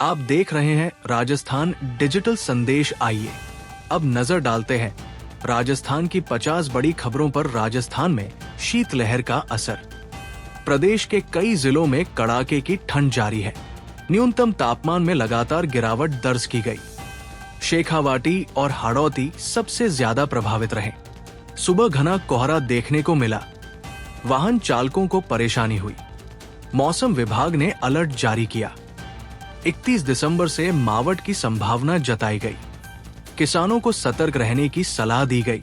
आप देख रहे हैं राजस्थान डिजिटल संदेश। आइए अब नजर डालते हैं राजस्थान की 50 बड़ी खबरों पर। राजस्थान में शीतलहर का असर। प्रदेश के कई जिलों में कड़ाके की ठंड जारी है। न्यूनतम तापमान में लगातार गिरावट दर्ज की गई। शेखावाटी और हाड़ौती सबसे ज्यादा प्रभावित रहे। सुबह घना कोहरा देखने को मिला। वाहन चालकों को परेशानी हुई। मौसम विभाग ने अलर्ट जारी किया। 31 दिसंबर से मावठ की संभावना जताई गई। किसानों को सतर्क रहने की सलाह दी गई।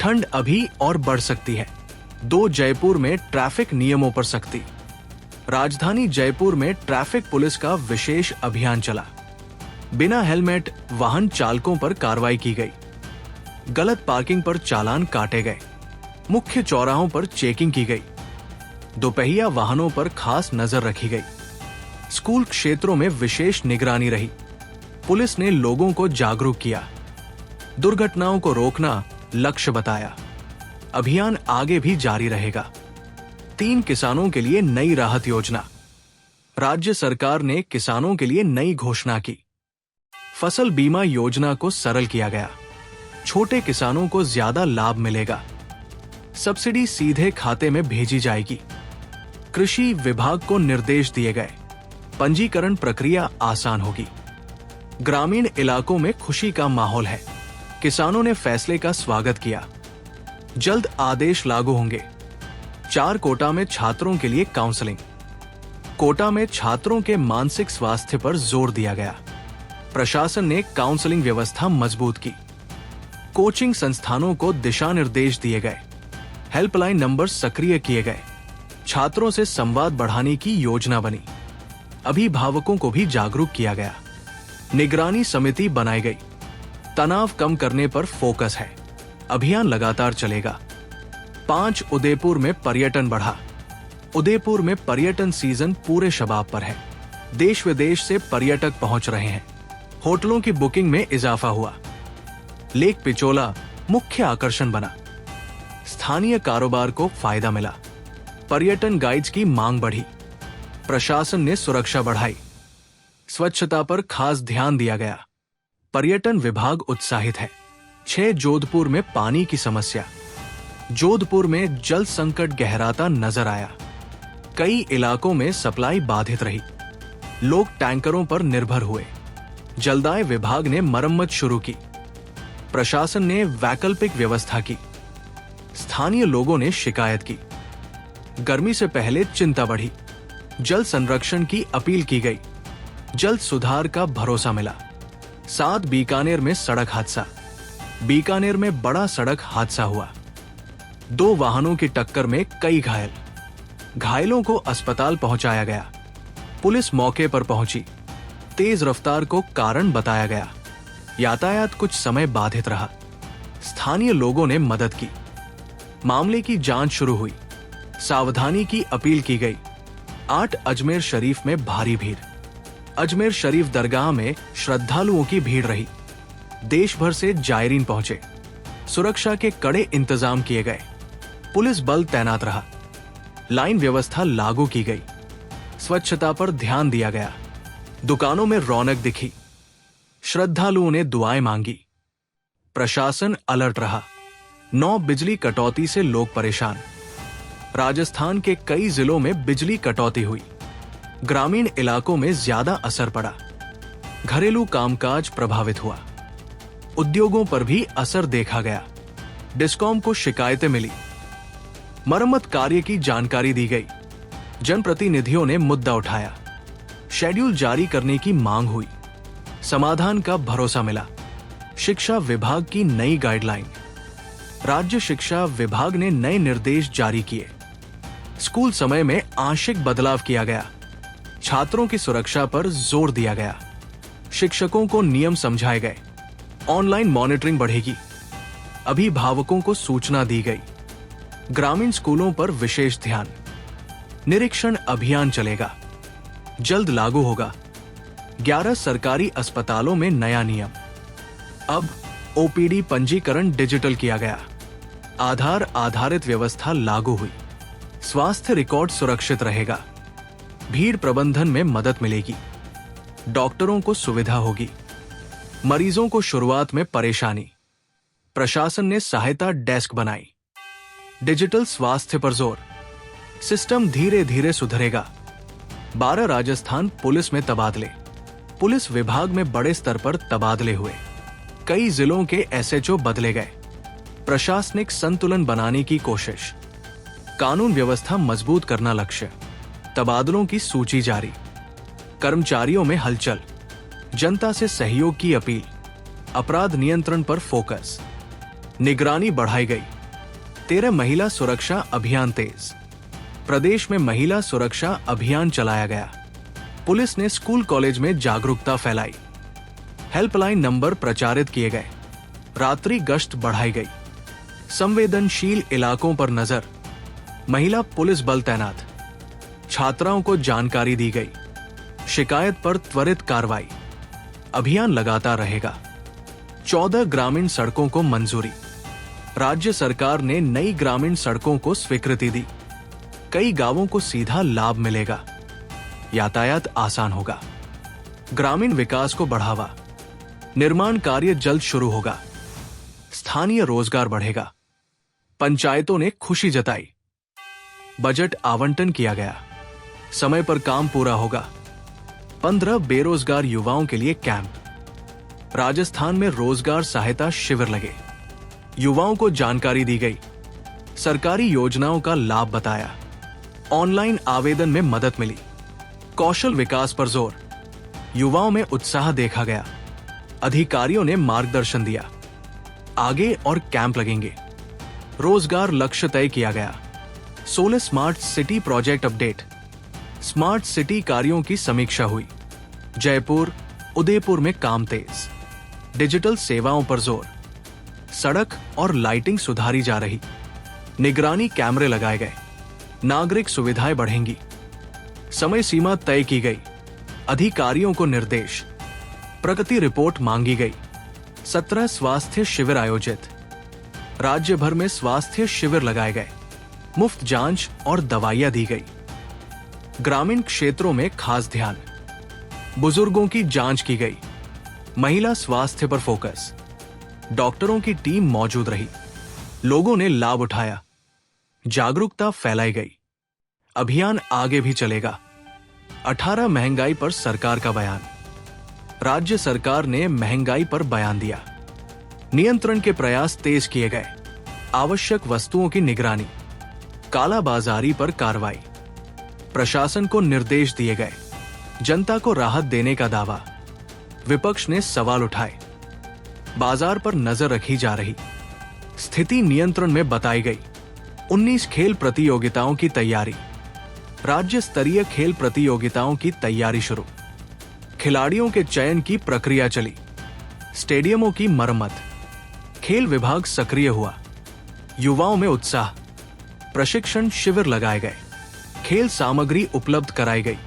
ठंड अभी और बढ़ सकती है। 2 जयपुर में ट्रैफिक नियमों पर सख्ती। राजधानी जयपुर में ट्रैफिक पुलिस का विशेष अभियान चला। बिना हेलमेट वाहन चालकों पर कार्रवाई की गई। गलत पार्किंग पर चालान काटे गए। मुख्य चौराहों पर चेकिंग की गई। दोपहिया वाहनों पर खास नजर रखी गई। स्कूल क्षेत्रों में विशेष निगरानी रही। पुलिस ने लोगों को जागरूक किया। दुर्घटनाओं को रोकना लक्ष्य बताया। अभियान आगे भी जारी रहेगा। 3 किसानों के लिए नई राहत योजना। राज्य सरकार ने किसानों के लिए नई घोषणा की। फसल बीमा योजना को सरल किया गया। छोटे किसानों को ज्यादा लाभ मिलेगा। सब्सिडी सीधे खाते में भेजी जाएगी। कृषि विभाग को निर्देश दिए गए। पंजीकरण प्रक्रिया आसान होगी। ग्रामीण इलाकों में खुशी का माहौल है। किसानों ने फैसले का स्वागत किया। जल्द आदेश लागू होंगे। 4 कोटा में छात्रों के लिए काउंसलिंग। कोटा में छात्रों के मानसिक स्वास्थ्य पर जोर दिया गया। प्रशासन ने काउंसलिंग व्यवस्था मजबूत की। कोचिंग संस्थानों को दिशा निर्देश दिए गए। हेल्पलाइन नंबर सक्रिय किए गए। छात्रों से संवाद बढ़ाने की योजना बनी। अभिभावकों को भी जागरूक किया गया। निगरानी समिति बनाई गई। तनाव कम करने पर फोकस है। अभियान लगातार चलेगा। 5 उदयपुर में पर्यटन बढ़ा। उदयपुर में पर्यटन सीजन पूरे शबाब पर है। देश विदेश से पर्यटक पहुंच रहे हैं। होटलों की बुकिंग में इजाफा हुआ। लेक पिचोला मुख्य आकर्षण बना। स्थानीय कारोबार को फायदा मिला। पर्यटन गाइड्स की मांग बढ़ी। प्रशासन ने सुरक्षा बढ़ाई। स्वच्छता पर खास ध्यान दिया गया। पर्यटन विभाग उत्साहित है। 6 जोधपुर में पानी की समस्या। जोधपुर में जल संकट गहराता नजर आया। कई इलाकों में सप्लाई बाधित रही। लोग टैंकरों पर निर्भर हुए। जलदाय विभाग ने मरम्मत शुरू की। प्रशासन ने वैकल्पिक व्यवस्था की। स्थानीय लोगों ने शिकायत की। गर्मी से पहले चिंता बढ़ी। जल संरक्षण की अपील की गई। जल्द सुधार का भरोसा मिला। 7 बीकानेर में सड़क हादसा। बीकानेर में बड़ा सड़क हादसा हुआ। 2 वाहनों की टक्कर में कई घायल। घायलों को अस्पताल पहुंचाया गया। पुलिस मौके पर पहुंची। तेज रफ्तार को कारण बताया गया। यातायात कुछ समय बाधित रहा। स्थानीय लोगों ने मदद की। मामले की जांच शुरू हुई। सावधानी की अपील की गई। 8 अजमेर शरीफ में भारी भीड़। अजमेर शरीफ दरगाह में श्रद्धालुओं की भीड़ रही। देश भर से जायरीन पहुंचे। सुरक्षा के कड़े इंतजाम किए गए। पुलिस बल तैनात रहा। लाइन व्यवस्था लागू की गई। स्वच्छता पर ध्यान दिया गया। दुकानों में रौनक दिखी। श्रद्धालुओं ने दुआएं मांगी। प्रशासन अलर्ट रहा। 9 बिजली कटौती से लोग परेशान। राजस्थान के कई जिलों में बिजली कटौती हुई। ग्रामीण इलाकों में ज्यादा असर पड़ा। घरेलू कामकाज प्रभावित हुआ। उद्योगों पर भी असर देखा गया। डिस्कॉम को शिकायतें मिली। मरम्मत कार्य की जानकारी दी गई। जनप्रतिनिधियों ने मुद्दा उठाया। शेड्यूल जारी करने की मांग हुई। समाधान का भरोसा मिला। शिक्षा विभाग की नई गाइडलाइन। राज्य शिक्षा विभाग ने नए निर्देश जारी किए। स्कूल समय में आंशिक बदलाव किया गया। छात्रों की सुरक्षा पर जोर दिया गया। शिक्षकों को नियम समझाए गए। ऑनलाइन मॉनिटरिंग बढ़ेगी। अभिभावकों को सूचना दी गई। ग्रामीण स्कूलों पर विशेष ध्यान। निरीक्षण अभियान चलेगा। जल्द लागू होगा। 11 सरकारी अस्पतालों में नया नियम। अब ओपीडी पंजीकरण डिजिटल किया गया। आधार आधारित व्यवस्था लागू हुई। स्वास्थ्य रिकॉर्ड सुरक्षित रहेगा। भीड़ प्रबंधन में मदद मिलेगी। डॉक्टरों को सुविधा होगी। मरीजों को शुरुआत में परेशानी, प्रशासन ने सहायता डेस्क बनाई। डिजिटल स्वास्थ्य पर जोर, सिस्टम धीरे धीरे सुधरेगा। 12 राजस्थान पुलिस में तबादले, पुलिस विभाग में बड़े स्तर पर तबादले हुए। कई जिलों के एसएचओ बदले गए। प्रशासनिक संतुलन बनाने की कोशिश, कानून व्यवस्था मजबूत करना लक्ष्य। तबादलों की सूची जारी। कर्मचारियों में हलचल, जनता से सहयोग की अपील। अपराध नियंत्रण पर फोकस, निगरानी बढ़ाई गई। 13 महिला सुरक्षा अभियान तेज, प्रदेश में महिला सुरक्षा अभियान चलाया गया। पुलिस ने स्कूल कॉलेज में जागरूकता फैलाई। हेल्पलाइन नंबर प्रचारित किए गए। रात्रि गश्त बढ़ाई गई। संवेदनशील इलाकों पर नजर, महिला पुलिस बल तैनात। छात्राओं को जानकारी दी गई। शिकायत पर त्वरित कार्रवाई। अभियान लगातार रहेगा। 14 ग्रामीण सड़कों को मंजूरी, राज्य सरकार ने नई ग्रामीण सड़कों को स्वीकृति दी। कई गांवों को सीधा लाभ मिलेगा। यातायात आसान होगा। ग्रामीण विकास को बढ़ावा, निर्माण कार्य जल्द शुरू होगा। स्थानीय रोजगार बढ़ेगा। पंचायतों ने खुशी जताई। बजट आवंटन किया गया। समय पर काम पूरा होगा। 15 बेरोजगार युवाओं के लिए कैंप। राजस्थान में रोजगार सहायता शिविर लगे। युवाओं को जानकारी दी गई। सरकारी योजनाओं का लाभ बताया। ऑनलाइन आवेदन में मदद मिली। कौशल विकास पर जोर, युवाओं में उत्साह देखा गया। अधिकारियों ने मार्गदर्शन दिया। आगे और कैंप लगेंगे। रोजगार लक्ष्य तय किया गया। 16 smart city project update, smart city कार्यों की समीक्षा हुई। जयपुर, उदयपुर में काम तेज। डिजिटल सेवाओं पर जोर, सड़क और लाइटिंग सुधारी जा रही। निगरानी कैमरे लगाए गए। नागरिक सुविधाएं बढ़ेंगी। समय सीमा तय की गई। अधिकारियों को निर्देश। प्रगति रिपोर्ट मांगी गई। 17 स्वास्थ्य शिविर आयोजित। राज्य भर में स्वास्थ्य शिविर लगाए गए। मुफ्त जांच और दवाइयां दी गई। ग्रामीण क्षेत्रों में खास ध्यान, बुजुर्गों की जांच की गई। महिला स्वास्थ्य पर फोकस, डॉक्टरों की टीम मौजूद रही। लोगों ने लाभ उठाया। जागरूकता फैलाई गई। अभियान आगे भी चलेगा। 18 महंगाई पर सरकार का बयान, राज्य सरकार ने महंगाई पर बयान दिया। नियंत्रण के प्रयास तेज किए गए। आवश्यक वस्तुओं की निगरानी, कालाबाजारी पर कार्रवाई। प्रशासन को निर्देश दिए गए। जनता को राहत देने का दावा। विपक्ष ने सवाल उठाए। बाजार पर नजर रखी जा रही। स्थिति नियंत्रण में बताई गई। 19 खेल प्रतियोगिताओं की तैयारी। राज्य स्तरीय खेल प्रतियोगिताओं की तैयारी शुरू। खिलाड़ियों के चयन की प्रक्रिया चली। स्टेडियमों की मरम्मत। खेल विभाग सक्रिय हुआ। युवाओं में उत्साह। प्रशिक्षण शिविर लगाए गए। खेल सामग्री उपलब्ध कराई गई।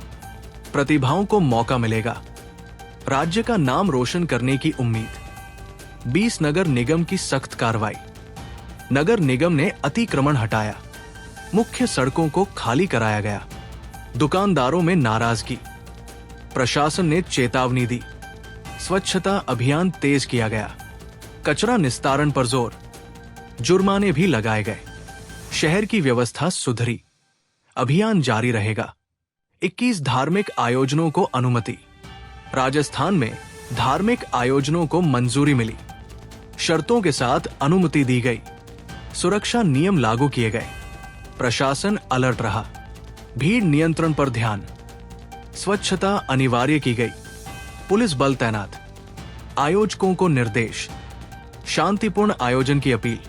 प्रतिभाओं को मौका मिलेगा। राज्य का नाम रोशन करने की उम्मीद। 20 नगर निगम की सख्त कार्रवाई। नगर निगम ने अतिक्रमण हटाया। मुख्य सड़कों को खाली कराया गया। दुकानदारों में नाराजगी। प्रशासन ने चेतावनी दी। स्वच्छता अभियान तेज किया गया। कचरा निस्तारण पर जोर। जुर्माने भी लगाए गए। शहर की व्यवस्था सुधरी। अभियान जारी रहेगा। 21 धार्मिक आयोजनों को अनुमति। राजस्थान में धार्मिक आयोजनों को मंजूरी मिली। शर्तों के साथ अनुमति दी गई। सुरक्षा नियम लागू किए गए। प्रशासन अलर्ट रहा। भीड़ नियंत्रण पर ध्यान। स्वच्छता अनिवार्य की गई। पुलिस बल तैनात। आयोजकों को निर्देश। शांतिपूर्ण आयोजन की अपील।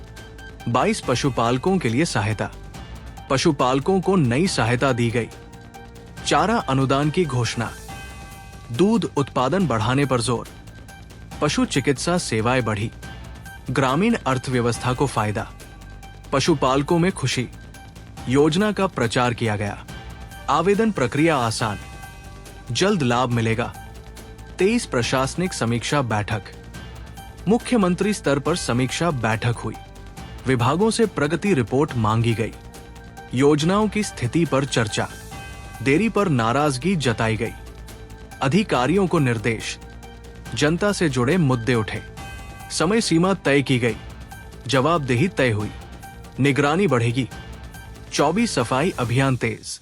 22 पशुपालकों के लिए सहायता। पशुपालकों को नई सहायता दी गई। चारा अनुदान की घोषणा। दूध उत्पादन बढ़ाने पर जोर। पशु चिकित्सा सेवाएं बढ़ी। ग्रामीण अर्थव्यवस्था को फायदा। पशुपालकों में खुशी। योजना का प्रचार किया गया। आवेदन प्रक्रिया आसान। जल्द लाभ मिलेगा। 23 प्रशासनिक समीक्षा बैठक। मुख्यमंत्री स्तर पर समीक्षा बैठक हुई। विभागों से प्रगति रिपोर्ट मांगी गई। योजनाओं की स्थिति पर चर्चा। देरी पर नाराजगी जताई गई। अधिकारियों को निर्देश, जनता से जुड़े मुद्दे उठे, समय सीमा तय की गई, जवाबदेही तय हुई, निगरानी बढ़ेगी। 24 सफाई अभियान तेज,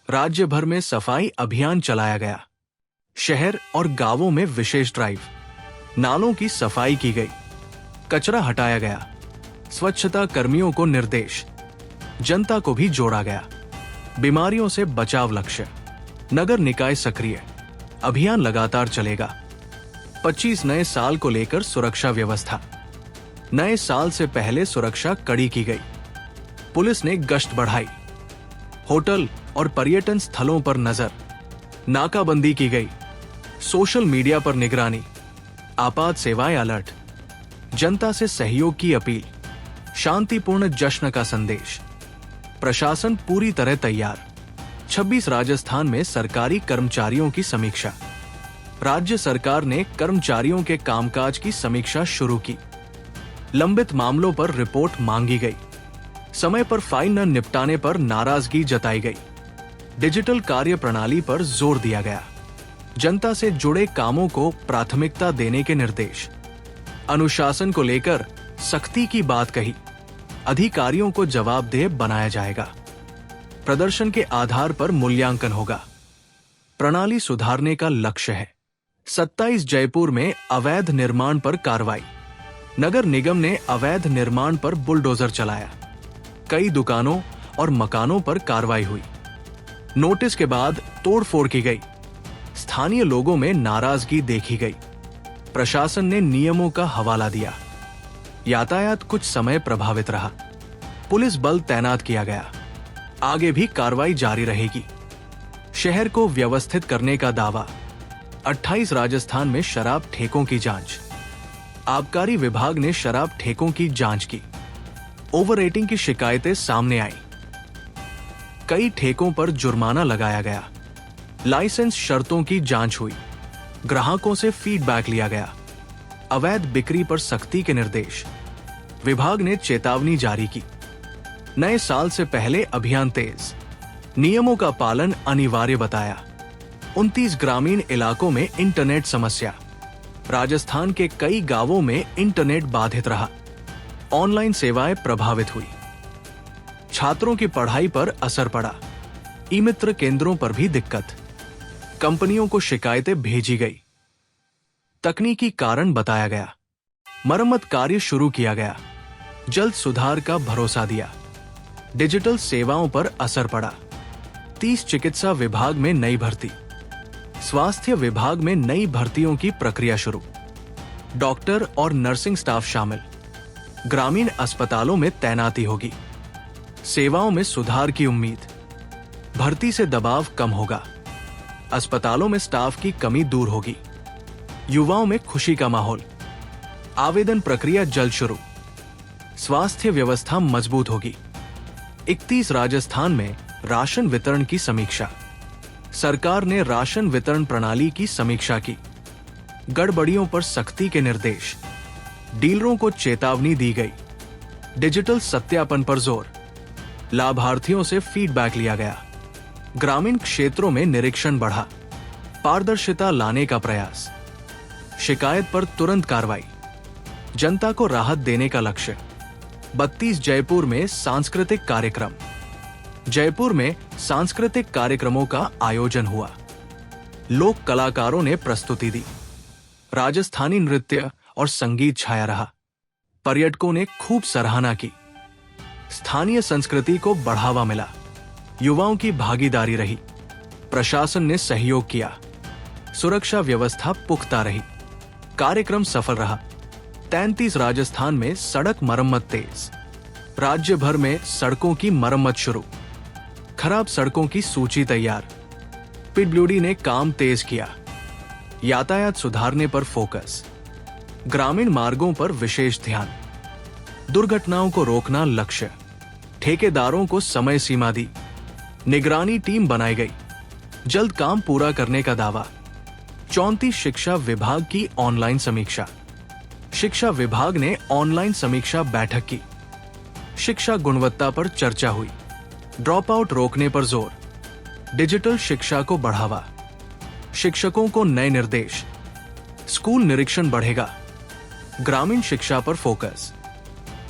राज्य भर में सफाई अभियान चलाया गया। शहर और गांवों में विशेष ड्राइव, नालों की सफाई की गई, कचरा हटाया गया, स्वच्छता कर्मियों को निर्देश, जनता को भी जोड़ा गया। बीमारियों से बचाव लक्ष्य, नगर निकाय सक्रिय, अभियान लगातार चलेगा। 25 नए साल को लेकर सुरक्षा व्यवस्था, नए साल से पहले सुरक्षा कड़ी की गई, पुलिस ने गश्त बढ़ाई, होटल और पर्यटन स्थलों पर नजर, नाकाबंदी की गई, सोशल मीडिया पर निगरानी, आपात सेवाएं अलर्ट, जनता से सहयोग की अपील, शांतिपूर्ण जश्न का संदेश, प्रशासन पूरी तरह तैयार। 26 राजस्थान में सरकारी कर्मचारियों की समीक्षा, राज्य सरकार ने कर्मचारियों के कामकाज की समीक्षा शुरू की, लंबित मामलों पर रिपोर्ट मांगी गई, समय पर फाइल न निपटाने पर नाराजगी जताई गई, डिजिटल कार्य प्रणाली पर जोर दिया गया, जनता से जुड़े कामों को प्राथमिकता देने के निर्देश, अनुशासन को लेकर सख्ती की बात कही, अधिकारियों को जवाबदेह बनाया जाएगा, प्रदर्शन के आधार पर मूल्यांकन होगा, प्रणाली सुधारने का लक्ष्य है। 27 जयपुर में अवैध निर्माण पर कार्रवाई, नगर निगम ने अवैध निर्माण पर बुलडोजर चलाया, कई दुकानों और मकानों पर कार्रवाई हुई, नोटिस के बाद तोड़फोड़ की गई, स्थानीय लोगों में नाराजगी देखी गई, प्रशासन ने नियमों का हवाला दिया, यातायात कुछ समय प्रभावित रहा, पुलिस बल तैनात किया गया, आगे भी कार्रवाई जारी रहेगी। शहर को व्यवस्थित करने का दावा, 28 राजस्थान में शराब ठेकों की जांच, आबकारी विभाग ने शराब ठेकों की जांच की, ओवर रेटिंग की शिकायतें सामने आई, कई ठेकों पर जुर्माना लगाया गया, लाइसेंस शर्तों की जांच हुई, ग्राहकों से फीडबैक लिया गया, अवैध बिक्री पर सख्ती के निर्देश, विभाग ने चेतावनी जारी की। नए साल से पहले अभियान तेज, नियमों का पालन अनिवार्य बताया। 29 ग्रामीण इलाकों में इंटरनेट समस्या, राजस्थान के कई गांवों में इंटरनेट बाधित रहा, ऑनलाइन सेवाएं प्रभावित हुई, छात्रों की पढ़ाई पर असर पड़ा, ई मित्र केंद्रों पर भी दिक्कत, कंपनियों को शिकायतें भेजी गई, तकनीकी कारण बताया गया, मरम्मत कार्य शुरू किया गया, जल्द सुधार का भरोसा दिया, डिजिटल सेवाओं पर असर पड़ा, 30 चिकित्सा विभाग में नई भर्ती, स्वास्थ्य विभाग में नई भर्तियों की प्रक्रिया शुरू, डॉक्टर और नर्सिंग स्टाफ शामिल, ग्रामीण अस्पतालों में तैनाती होगी, सेवाओं में सुधार की उम्मीद, भर्ती से दबाव कम होगा, अस्पतालों में स्टाफ की कमी दूर होगी, युवाओं में खुशी का माहौल, आवेदन प्रक्रिया जल्द शुरू, स्वास्थ्य व्यवस्था मजबूत होगी। 31 राजस्थान में राशन वितरण की समीक्षा, सरकार ने राशन वितरण प्रणाली की समीक्षा की, गड़बड़ियों पर सख्ती के निर्देश, डीलरों को चेतावनी दी गई, डिजिटल सत्यापन पर जोर, लाभार्थियों से फीडबैक लिया गया, ग्रामीण क्षेत्रों में निरीक्षण बढ़ा, पारदर्शिता लाने का प्रयास, शिकायत पर तुरंत कार्रवाई, जनता को राहत देने का लक्ष्य। 32 जयपुर में सांस्कृतिक कार्यक्रम, जयपुर में सांस्कृतिक कार्यक्रमों का आयोजन हुआ, लोक कलाकारों ने प्रस्तुति दी, राजस्थानी नृत्य और संगीत छाया रहा, पर्यटकों ने खूब सराहना की, स्थानीय संस्कृति को बढ़ावा मिला, युवाओं की भागीदारी रही, प्रशासन ने सहयोग किया, सुरक्षा व्यवस्था पुख्ता रही, कार्यक्रम सफल रहा। 33 राजस्थान में सड़क मरम्मत तेज, राज्य भर में सड़कों की मरम्मत शुरू, खराब सड़कों की सूची तैयार, पीडब्ल्यूडी ने काम तेज किया, यातायात सुधारने पर फोकस, ग्रामीण मार्गों पर विशेष ध्यान, दुर्घटनाओं को रोकना लक्ष्य, ठेकेदारों को समय सीमा दी, निगरानी टीम बनाई गई, जल्द काम पूरा करने का दावा। 34 शिक्षा विभाग की ऑनलाइन समीक्षा, शिक्षा विभाग ने ऑनलाइन समीक्षा बैठक की, शिक्षा गुणवत्ता पर चर्चा हुई, ड्रॉप आउट रोकने पर जोर, डिजिटल शिक्षा को बढ़ावा, शिक्षकों को नए निर्देश, स्कूल निरीक्षण बढ़ेगा, ग्रामीण शिक्षा पर फोकस,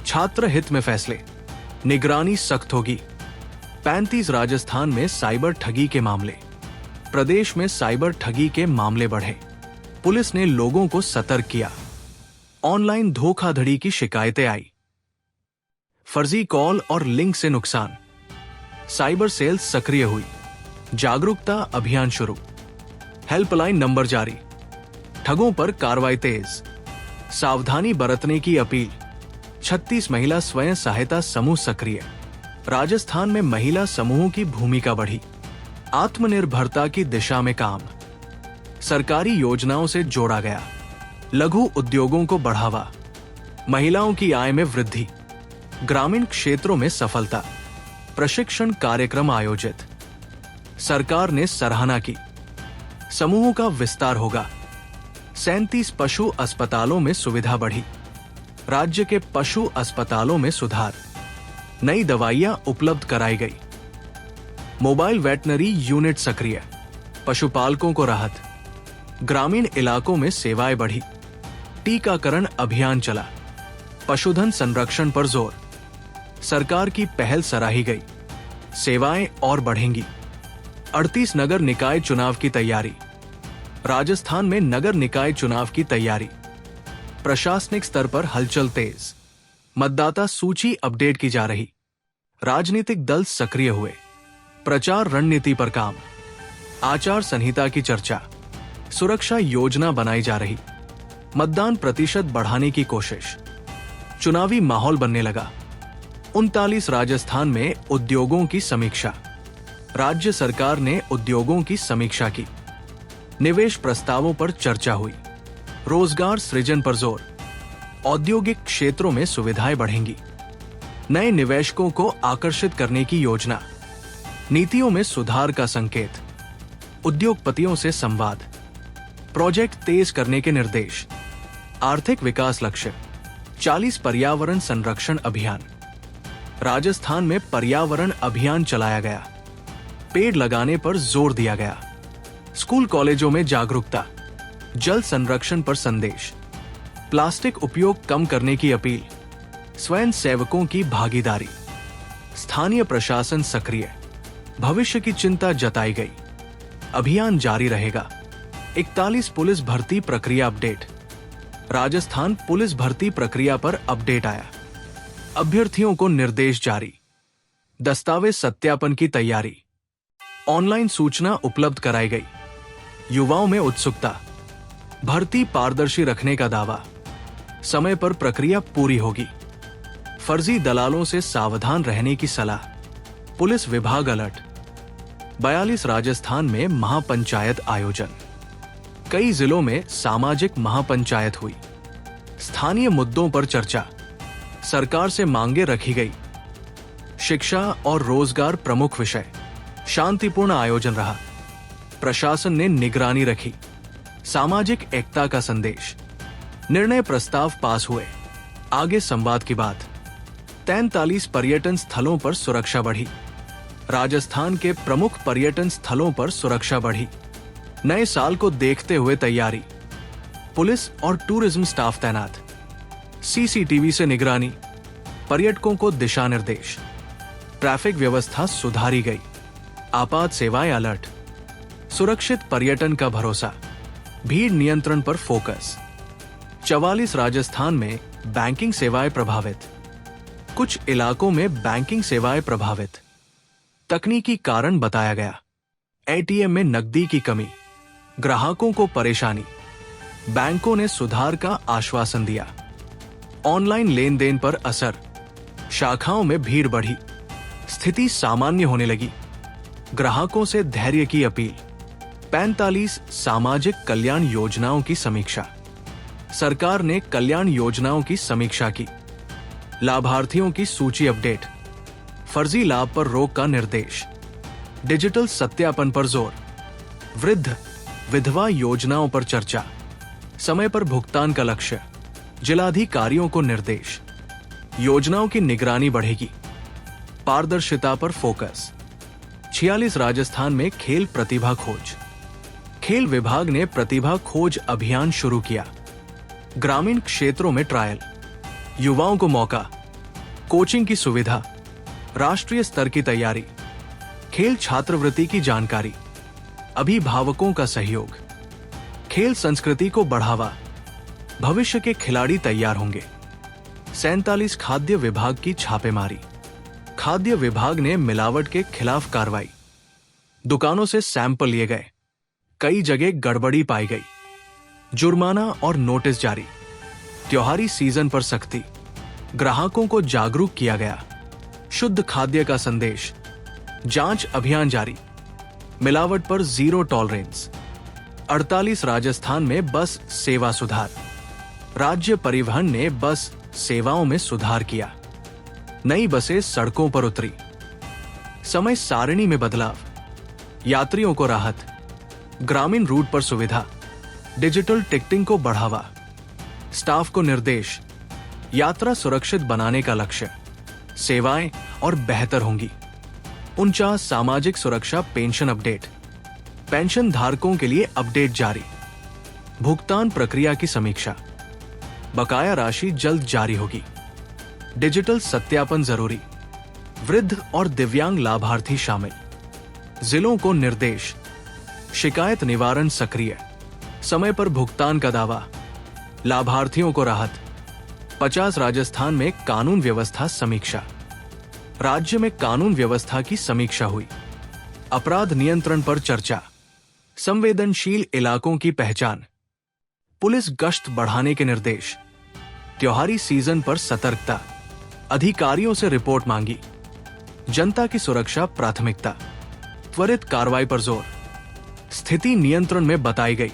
छात्र हित में फैसले, निगरानी सख्त होगी। 35 राजस्थान में साइबर ठगी के मामले, प्रदेश में साइबर ठगी के मामले बढ़े, पुलिस ने लोगों को सतर्क किया। ऑनलाइन धोखाधड़ी की शिकायतें आई, फर्जी कॉल और लिंक से नुकसान, साइबर सेल सक्रिय हुई, जागरूकता अभियान शुरू, हेल्पलाइन नंबर जारी, ठगों पर कार्रवाई तेज, सावधानी बरतने की अपील। 36 महिला स्वयं सहायता समूह सक्रिय, राजस्थान में महिला समूहों की भूमिका बढ़ी, आत्मनिर्भरता की दिशा में काम, सरकारी योजनाओं से जोड़ा गया, लघु उद्योगों को बढ़ावा, महिलाओं की आय में वृद्धि, ग्रामीण क्षेत्रों में सफलता, प्रशिक्षण कार्यक्रम आयोजित, सरकार ने सराहना की, समूहों का विस्तार होगा, 37 पशु अस्पतालों में सुविधा बढ़ी, राज्य के पशु अस्पतालों में सुधार, नई दवाइयां उपलब्ध कराई गई, मोबाइल वेटनरी यूनिट सक्रिय, पशुपालकों को राहत, ग्रामीण इलाकों में सेवाएं बढ़ी, टीकाकरण अभियान चला, पशुधन संरक्षण पर जोर, सरकार की पहल सराही गई, सेवाएं और बढ़ेंगी। 38 नगर निकाय चुनाव की तैयारी, राजस्थान में नगर निकाय चुनाव की तैयारी, प्रशासनिक स्तर पर हलचल तेज, मतदाता सूची अपडेट की जा रही, राजनीतिक दल सक्रिय हुए, प्रचार रणनीति पर काम, आचार संहिता की चर्चा, सुरक्षा योजना बनाई जा रही, मतदान प्रतिशत बढ़ाने की कोशिश, चुनावी माहौल बनने लगा। 39 राजस्थान में उद्योगों की समीक्षा, राज्य सरकार ने उद्योगों की समीक्षा की, निवेश प्रस्तावों पर चर्चा हुई, रोजगार सृजन पर जोर, औद्योगिक क्षेत्रों में सुविधाएं बढ़ेंगी, नए निवेशकों को आकर्षित करने की योजना, नीतियों में सुधार का संकेत, उद्योगपतियों से संवाद, प्रोजेक्ट तेज करने के निर्देश, आर्थिक विकास लक्ष्य, 40 पर्यावरण संरक्षण अभियान, राजस्थान में पर्यावरण अभियान चलाया गया, पेड़ लगाने पर जोर दिया गया, स्कूल कॉलेजों में जागरूकता, जल संरक्षण पर संदेश, प्लास्टिक उपयोग कम करने की अपील, स्वयं सेवकों की भागीदारी, स्थानीय प्रशासन सक्रिय, भविष्य की चिंता जताई गई, अभियान जारी रहेगा। 41 पुलिस भर्ती प्रक्रिया अपडेट, राजस्थान पुलिस भर्ती प्रक्रिया पर अपडेट आया, अभ्यर्थियों को निर्देश जारी, दस्तावेज सत्यापन की तैयारी, ऑनलाइन सूचना उपलब्ध कराई गई, युवाओं में उत्सुकता, भर्ती पारदर्शी रखने का दावा, समय पर प्रक्रिया पूरी होगी, फर्जी दलालों से सावधान रहने की सलाह, पुलिस विभाग अलर्ट। 42 राजस्थान में महापंचायत आयोजन, कई जिलों में सामाजिक महापंचायत हुई, स्थानीय मुद्दों पर चर्चा, सरकार से मांगे रखी गई, शिक्षा और रोजगार प्रमुख विषय, शांतिपूर्ण आयोजन रहा, प्रशासन ने निगरानी रखी, सामाजिक एकता का संदेश, निर्णय प्रस्ताव पास हुए, आगे संवाद की बात। 43 पर्यटन स्थलों पर सुरक्षा बढ़ी, राजस्थान के प्रमुख पर्यटन स्थलों पर सुरक्षा बढ़ी, नए साल को देखते हुए तैयारी, पुलिस और टूरिज्म स्टाफ तैनात, सीसीटीवी से निगरानी, पर्यटकों को दिशा निर्देश, ट्रैफिक व्यवस्था सुधारी गई, आपात सेवाएं अलर्ट, सुरक्षित पर्यटन का भरोसा, भीड़ नियंत्रण पर फोकस। 44 राजस्थान में बैंकिंग सेवाएं प्रभावित, कुछ इलाकों में बैंकिंग सेवाएं प्रभावित, तकनीकी कारण बताया गया, एटीएम में नकदी की कमी, ग्राहकों को परेशानी, बैंकों ने सुधार का आश्वासन दिया, ऑनलाइन लेन देन पर असर, शाखाओं में भीड़ बढ़ी, स्थिति सामान्य होने लगी, ग्राहकों से धैर्य की अपील। 45 सामाजिक कल्याण योजनाओं की समीक्षा, सरकार ने कल्याण योजनाओं की समीक्षा की, लाभार्थियों की सूची अपडेट, फर्जी लाभ पर रोक का निर्देश, डिजिटल सत्यापन पर जोर, वृद्ध विधवा योजनाओं पर चर्चा, समय पर भुगतान का लक्ष्य, जिलाधिकारियों को निर्देश, योजनाओं की निगरानी बढ़ेगी, पारदर्शिता पर फोकस। 46 राजस्थान में खेल प्रतिभा खोज, खेल विभाग ने प्रतिभा खोज अभियान शुरू किया। ग्रामीण क्षेत्रों में ट्रायल, युवाओं को मौका, कोचिंग की सुविधा, राष्ट्रीय स्तर की तैयारी, खेल छात्रवृत्ति की जानकारी, अभिभावकों का सहयोग, खेल संस्कृति को बढ़ावा, भविष्य के खिलाड़ी तैयार होंगे। 47 खाद्य विभाग की छापेमारी, खाद्य विभाग ने मिलावट के खिलाफ कार्रवाई, दुकानों से सैंपल लिए गए, कई जगह गड़बड़ी पाई गई, जुर्माना और नोटिस जारी। त्योहारी सीजन पर सख्ती, ग्राहकों को जागरूक किया गया। शुद्ध खाद्य का संदेश, जांच अभियान जारी, मिलावट पर जीरो टॉलरेंस। 48 राजस्थान में बस सेवा सुधार, राज्य परिवहन ने बस सेवाओं में सुधार किया। नई बसें सड़कों पर उतरी, समय सारिणी में बदलाव, यात्रियों को राहत, ग्रामीण रूट पर सुविधा, डिजिटल टिकटिंग को बढ़ावा। स्टाफ को निर्देश, यात्रा सुरक्षित बनाने का लक्ष्य, सेवाएं और बेहतर होंगी। 49 सामाजिक सुरक्षा पेंशन अपडेट, पेंशन धारकों के लिए अपडेट जारी। भुगतान प्रक्रिया की समीक्षा, बकाया राशि जल्द जारी होगी। डिजिटल सत्यापन जरूरी, वृद्ध और दिव्यांग लाभार्थी शामिल। जिलों को निर्देश, शिकायत निवारण सक्रिय, समय पर भुगतान का दावा, लाभार्थियों को राहत। 50 राजस्थान में कानून व्यवस्था समीक्षा, राज्य में कानून व्यवस्था की समीक्षा हुई। अपराध नियंत्रण पर चर्चा, संवेदनशील इलाकों की पहचान, पुलिस गश्त बढ़ाने के निर्देश। त्योहारी सीजन पर सतर्कता, अधिकारियों से रिपोर्ट मांगी। जनता की सुरक्षा प्राथमिकता, त्वरित कार्रवाई पर जोर। स्थिति नियंत्रण में बताई गई।